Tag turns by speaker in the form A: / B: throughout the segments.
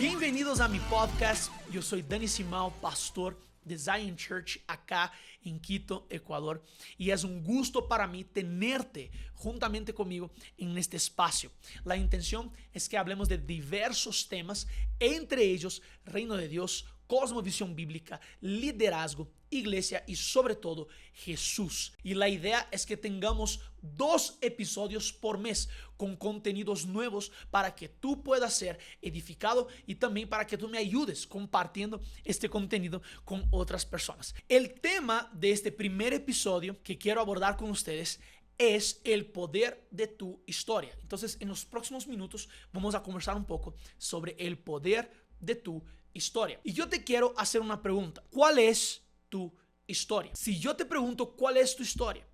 A: Bienvenidos a mi podcast. Yo soy Dani Simão, pastor de Zion Church acá en Quito, Ecuador, y es un gusto para mí tenerte juntamente conmigo en este espacio. La intención es que hablemos de diversos temas, entre ellos reino de Dios, cosmovisión bíblica, liderazgo, iglesia y sobre todo Jesús. Y la idea es que tengamos 2 episodios por mes con contenidos nuevos para que tú puedas ser edificado y también para que tú me ayudes compartiendo este contenido con otras personas. El tema de este primer episodio que quiero abordar con ustedes es el poder de tu historia. Entonces, en los próximos minutos vamos a conversar un poco sobre el poder de tu historia. Y yo te quiero hacer una pregunta. ¿Cuál es tu historia? Si yo te pregunto cuál es tu historia,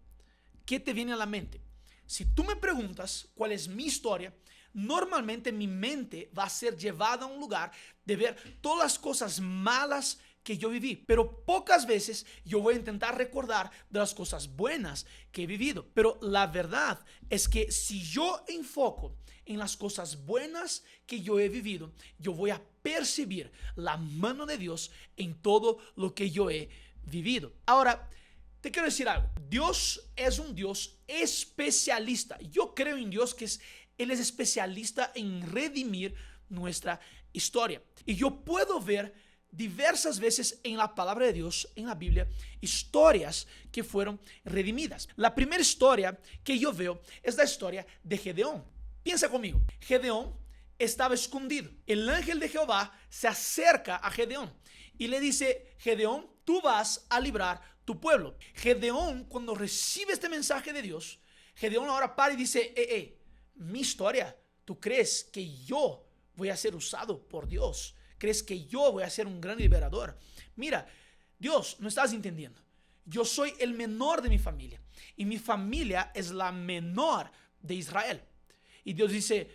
A: ¿qué te viene a la mente? Si tú me preguntas cuál es mi historia, normalmente mi mente va a ser llevada a un lugar de ver todas las cosas malas que yo viví, pero pocas veces yo voy a intentar recordar de las cosas buenas que he vivido. Pero la verdad es que si yo enfoco en las cosas buenas que yo he vivido, yo voy a percibir la mano de Dios en todo lo que yo he vivido. Ahora, te quiero decir algo. Dios es un Dios especialista. Yo creo en Dios que Él es especialista en redimir nuestra historia. Y yo puedo ver diversas veces en la palabra de Dios, en la Biblia, historias que fueron redimidas. La primera historia que yo veo es la historia de Gedeón. Piensa conmigo. Gedeón estaba escondido. El ángel de Jehová se acerca a Gedeón y le dice: Gedeón, tú vas a librar tu pueblo. Gedeón, cuando recibe este mensaje de Dios, Gedeón ahora para y dice: mi historia, ¿tú crees que yo voy a ser usado por Dios? ¿Crees que yo voy a ser un gran liberador? Mira, Dios, no estás entendiendo. Yo soy el menor de mi familia y mi familia es la menor de Israel. Y Dios dice: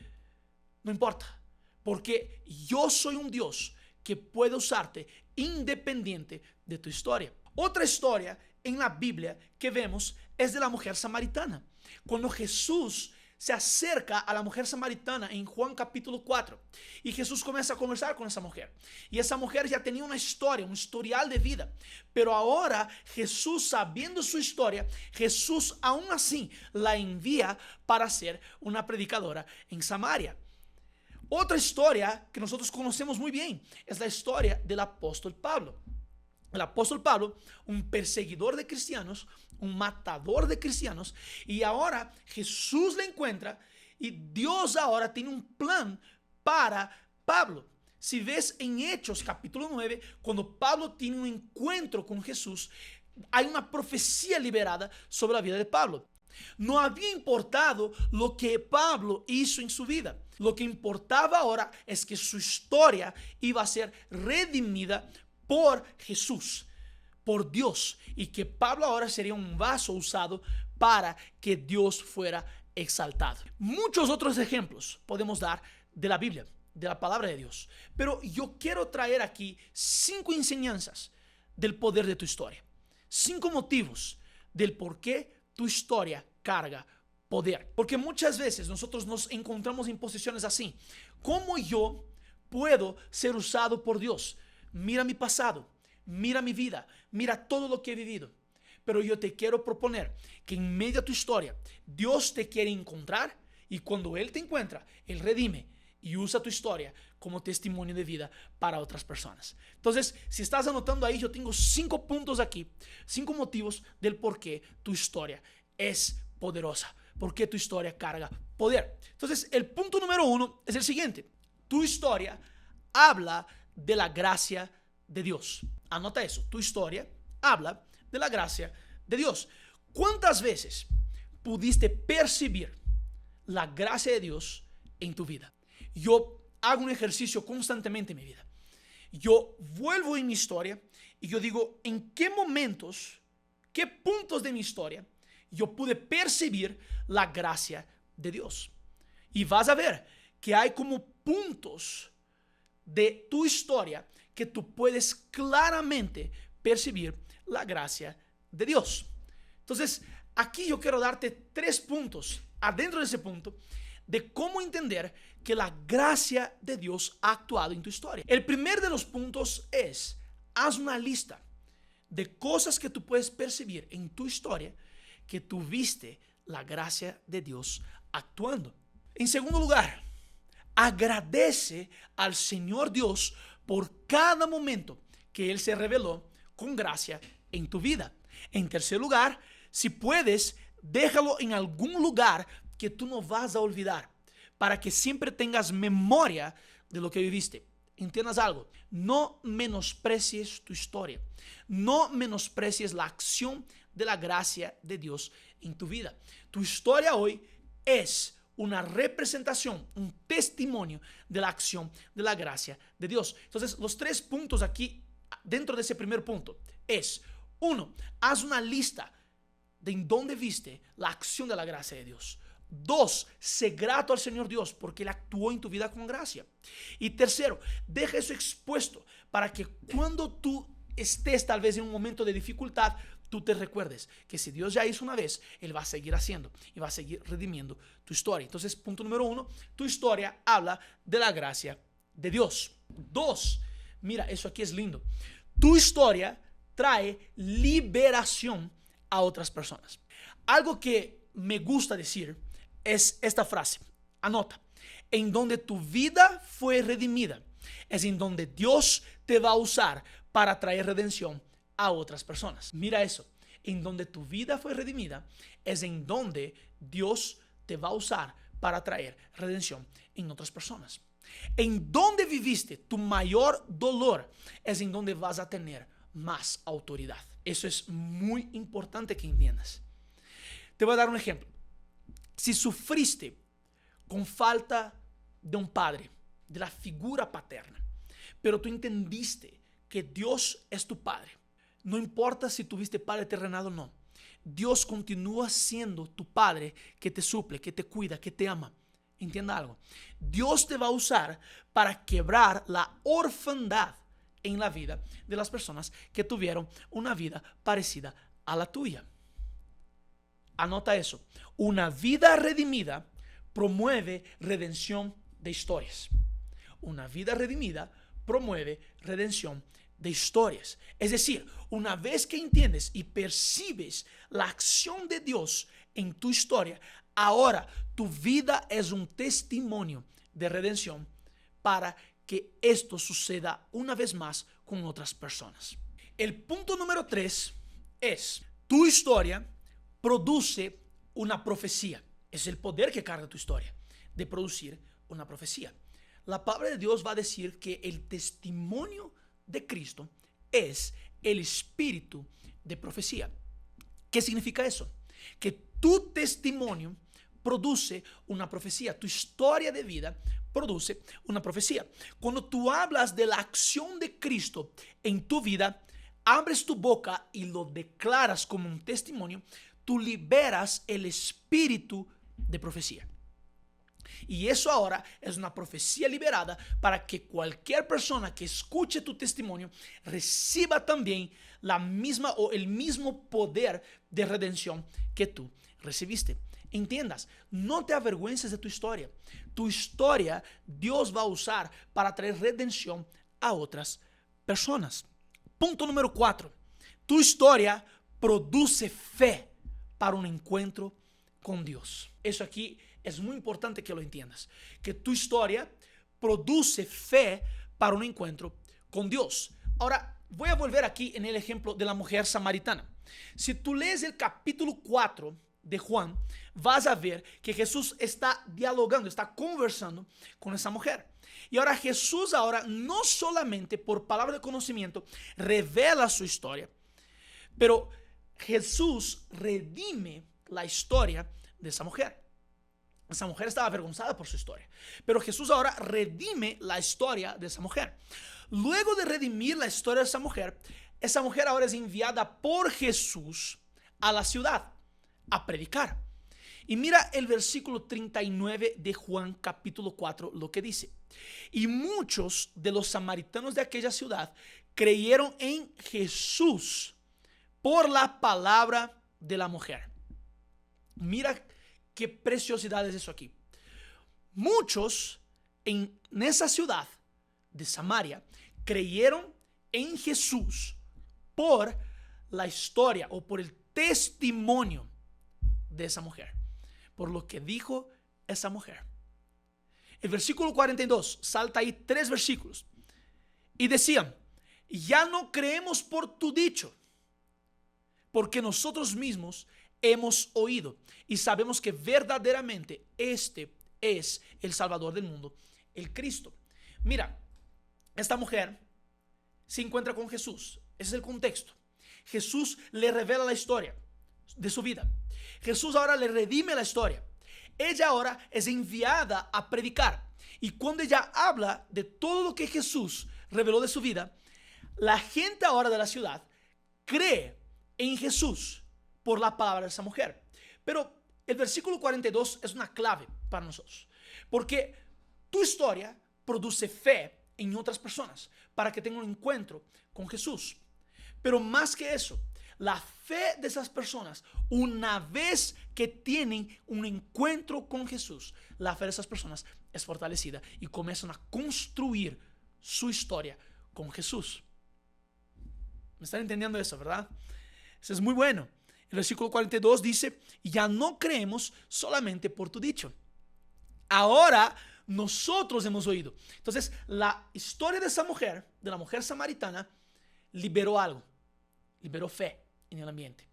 A: no importa, porque yo soy un Dios que puede usarte independiente de tu historia. Otra historia en la Biblia que vemos es de la mujer samaritana. Cuando Jesús se acerca a la mujer samaritana en Juan capítulo 4 y Jesús comienza a conversar con esa mujer, y esa mujer ya tenía una historia, un historial de vida, pero ahora Jesús, sabiendo su historia, Jesús aún así la envía para ser una predicadora en Samaria. Otra historia que nosotros conocemos muy bien es la historia del apóstol Pablo. El apóstol Pablo, un perseguidor de cristianos, un matador de cristianos, y ahora Jesús le encuentra y Dios ahora tiene un plan para Pablo. Si ves en Hechos capítulo 9, cuando Pablo tiene un encuentro con Jesús, hay una profecía liberada sobre la vida de Pablo. No había importado lo que Pablo hizo en su vida. Lo que importaba ahora es que su historia iba a ser redimida por Jesús, por Dios, y que Pablo ahora sería un vaso usado para que Dios fuera exaltado. Muchos otros ejemplos podemos dar de la Biblia, de la palabra de Dios, pero yo quiero traer aquí 5 enseñanzas del poder de tu historia, 5 motivos del por qué tu historia carga poder. Porque muchas veces nosotros nos encontramos en posiciones así. ¿Cómo yo puedo ser usado por Dios? Mira mi pasado, mira mi vida, mira todo lo que he vivido. Pero yo te quiero proponer que en medio de tu historia, Dios te quiere encontrar, y cuando Él te encuentra, Él redime y usa tu historia como testimonio de vida para otras personas. Entonces, si estás anotando ahí, yo tengo 5 puntos aquí, 5 motivos del por qué tu historia es poderosa, por qué tu historia carga poder. Entonces, el punto número 1 es el siguiente: tu historia habla de la gracia de Dios. Anota eso. Tu historia habla de la gracia de Dios. ¿Cuántas veces pudiste percibir la gracia de Dios en tu vida? Yo hago un ejercicio constantemente en mi vida. Yo vuelvo en mi historia y yo digo: ¿en qué momentos, qué puntos de mi historia yo pude percibir la gracia de Dios? Y vas a ver que hay como puntos de tu historia que tú puedes claramente percibir la gracia de Dios. Entonces, aquí yo quiero darte 3 puntos adentro de ese punto de cómo entender que la gracia de Dios ha actuado en tu historia. El primer de los puntos es, haz una lista de cosas que tú puedes percibir en tu historia que tuviste la gracia de Dios actuando. En segundo lugar, agradece al Señor Dios por cada momento que Él se reveló con gracia en tu vida. En tercer lugar, si puedes, déjalo en algún lugar que tú no vas a olvidar, para que siempre tengas memoria de lo que viviste. ¿Entiendas algo? No menosprecies tu historia. No menosprecies la acción de la gracia de Dios en tu vida. Tu historia hoy es una representación, un testimonio de la acción de la gracia de Dios. Entonces, los 3 puntos aquí, dentro de ese primer punto, es, 1, haz una lista de en dónde viste la acción de la gracia de Dios. 2, sé grato al Señor Dios porque Él actuó en tu vida con gracia. Y tercero, deja eso expuesto para que cuando tú estés tal vez en un momento de dificultad, tú te recuerdes que si Dios ya hizo una vez, Él va a seguir haciendo y va a seguir redimiendo tu historia. Entonces, punto número 1, tu historia habla de la gracia de Dios. 2, mira, eso aquí es lindo. Tu historia trae liberación a otras personas. Algo que me gusta decir es esta frase. Anota. En donde tu vida fue redimida, es en donde Dios te va a usar para traer redención a otras personas. Mira eso. En donde tu vida fue redimida, es en donde Dios te va a usar para traer redención en otras personas. En donde viviste tu mayor dolor, es en donde vas a tener más autoridad. Eso es muy importante que entiendas. Te voy a dar un ejemplo. Si sufriste con falta de un padre, de la figura paterna, pero tú entendiste que Dios es tu padre, no importa si tuviste padre terrenal o no, Dios continúa siendo tu padre que te suple, que te cuida, que te ama. Entienda algo. Dios te va a usar para quebrar la orfandad en la vida de las personas que tuvieron una vida parecida a la tuya. Anota eso. Una vida redimida promueve redención de historias. Una vida redimida promueve redención de historias. Es decir, una vez que entiendes y percibes la acción de Dios en tu historia, ahora tu vida es un testimonio de redención para que esto suceda una vez más con otras personas. El punto número 3 es, tu historia produce una profecía. Es el poder que carga tu historia de producir una profecía. La palabra de Dios va a decir que el testimonio de Cristo es el espíritu de profecía. ¿Qué significa eso? Que tu testimonio produce una profecía. Tu historia de vida produce una profecía. Cuando tú hablas de la acción de Cristo en tu vida, abres tu boca y lo declaras como un testimonio, tú liberas el espíritu de profecía. Y eso ahora es una profecía liberada para que cualquier persona que escuche tu testimonio reciba también la misma o el mismo poder de redención que tú recibiste. Entiendas, no te avergüences de tu historia. Tu historia Dios va a usar para traer redención a otras personas. Punto número 4. Tu historia produce fe para un encuentro con Dios. Eso aquí es muy importante que lo entiendas. Que tu historia produce fe para un encuentro con Dios. Ahora, voy a volver aquí en el ejemplo de la mujer samaritana. Si tú lees el capítulo 4 de Juan, vas a ver que Jesús está dialogando, está conversando con esa mujer. Y ahora Jesús no solamente por palabra de conocimiento revela su historia, pero Jesús redime la historia de esa mujer. Esa mujer estaba avergonzada por su historia, pero Jesús ahora redime la historia de esa mujer. Luego de redimir la historia de esa mujer ahora es enviada por Jesús a la ciudad a predicar. Y mira el versículo 39 de Juan capítulo 4, lo que dice. Y muchos de los samaritanos de aquella ciudad creyeron en Jesús por la palabra de la mujer. Mira qué preciosidad es eso aquí. muchos en esa ciudad de Samaria creyeron en Jesús por la historia o por el testimonio de esa mujer, por lo que dijo esa mujer. El versículo 42, salta ahí 3 versículos, y decían: ya no creemos por tu dicho, porque nosotros mismos hemos oído y sabemos que verdaderamente este es el Salvador del mundo, el Cristo. Mira, esta mujer se encuentra con Jesús. Ese es el contexto. Jesús le revela la historia de su vida. Jesús ahora le redime la historia. Ella ahora es enviada a predicar. Y cuando ella habla de todo lo que Jesús reveló de su vida, la gente ahora de la ciudad cree en Jesús por la palabra de esa mujer. Pero el versículo 42 es una clave para nosotros, porque tu historia produce fe en otras personas para que tengan un encuentro con Jesús. Pero más que eso, la fe de esas personas, una vez que tienen un encuentro con Jesús, la fe de esas personas es fortalecida y comienzan a construir su historia con Jesús. ¿Me están entendiendo eso, verdad? Eso es muy bueno. El versículo 42 dice: ya no creemos solamente por tu dicho. Ahora nosotros hemos oído. Entonces, la historia de esa mujer, de la mujer samaritana, liberó algo. Liberó fe en el ambiente.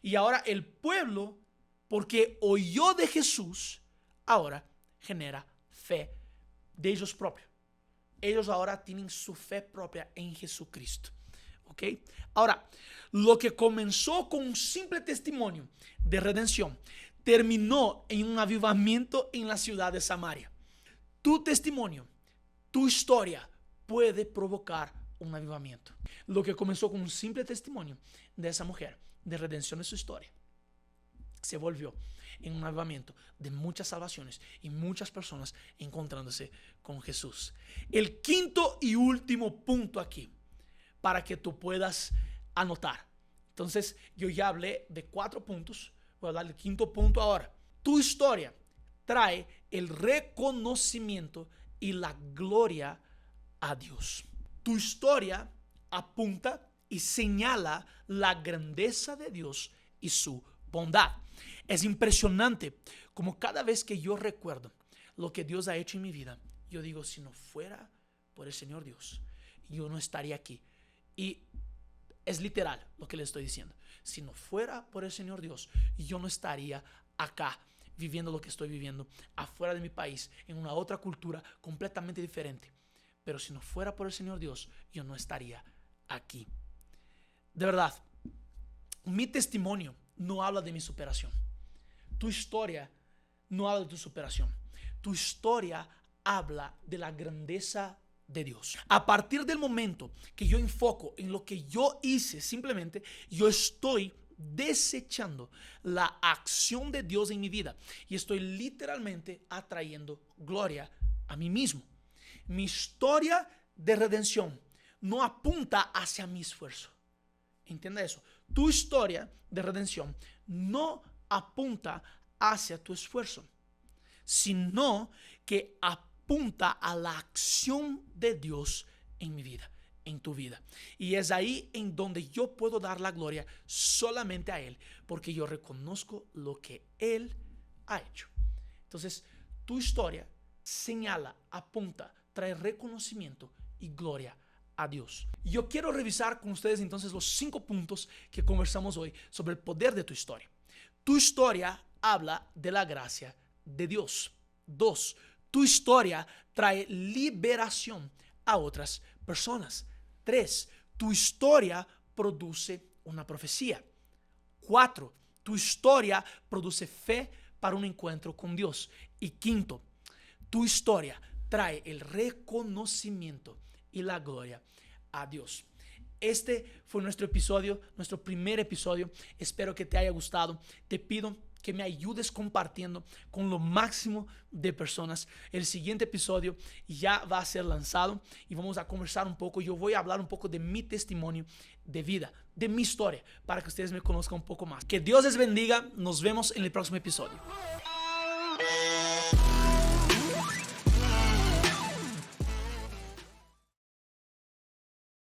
A: Y ahora el pueblo, porque oyó de Jesús, ahora genera fe de ellos propios. Ellos ahora tienen su fe propia en Jesucristo. ¿Ok? Ahora, lo que comenzó con un simple testimonio de redención terminó en un avivamiento en la ciudad de Samaria. Tu testimonio, tu historia puede provocar un avivamiento. Lo que comenzó con un simple testimonio de esa mujer, de redención de su historia, se volvió en un avivamiento de muchas salvaciones y muchas personas encontrándose con Jesús. El quinto y último punto aquí, para que tú puedas anotar. Entonces, yo ya hablé de 4 puntos. Voy a hablar del quinto punto ahora. Tu historia trae el reconocimiento y la gloria a Dios. Tu historia apunta y señala la grandeza de Dios y su bondad. Es impresionante como cada vez que yo recuerdo lo que Dios ha hecho en mi vida, yo digo: si no fuera por el Señor Dios, yo no estaría aquí. Y es literal lo que le estoy diciendo. Si no fuera por el Señor Dios, yo no estaría acá viviendo lo que estoy viviendo, afuera de mi país, en una otra cultura completamente diferente. Pero si no fuera por el Señor Dios, yo no estaría aquí. De verdad, mi testimonio no habla de mi superación. Tu historia no habla de tu superación. Tu historia habla de la grandeza de Dios. A partir del momento que yo enfoco en lo que yo hice, simplemente yo estoy desechando la acción de Dios en mi vida y estoy literalmente atrayendo gloria a mí mismo. Mi historia de redención no apunta hacia mi esfuerzo. Entienda eso. Tu historia de redención no apunta hacia tu esfuerzo, sino que apunta a la acción de Dios en mi vida, en tu vida. Y es ahí en donde yo puedo dar la gloria solamente a Él, porque yo reconozco lo que Él ha hecho. Entonces, tu historia señala, apunta, trae reconocimiento y gloria a Dios. Yo quiero revisar con ustedes entonces los 5 puntos que conversamos hoy sobre el poder de tu historia. Tu historia habla de la gracia de Dios. 2. Tu historia trae liberación a otras personas. 3. Tu historia produce una profecía. 4. Tu historia produce fe para un encuentro con Dios. Y 5. Tu historia trae el reconocimiento y la gloria a Dios. Este fue nuestro episodio, nuestro primer episodio. Espero que te haya gustado. Te pido que me ayudes compartiendo con lo máximo de personas. El siguiente episodio ya va a ser lanzado y vamos a conversar un poco. Yo voy a hablar un poco de mi testimonio de vida, de mi historia, para que ustedes me conozcan un poco más. Que Dios les bendiga. Nos vemos en el próximo episodio.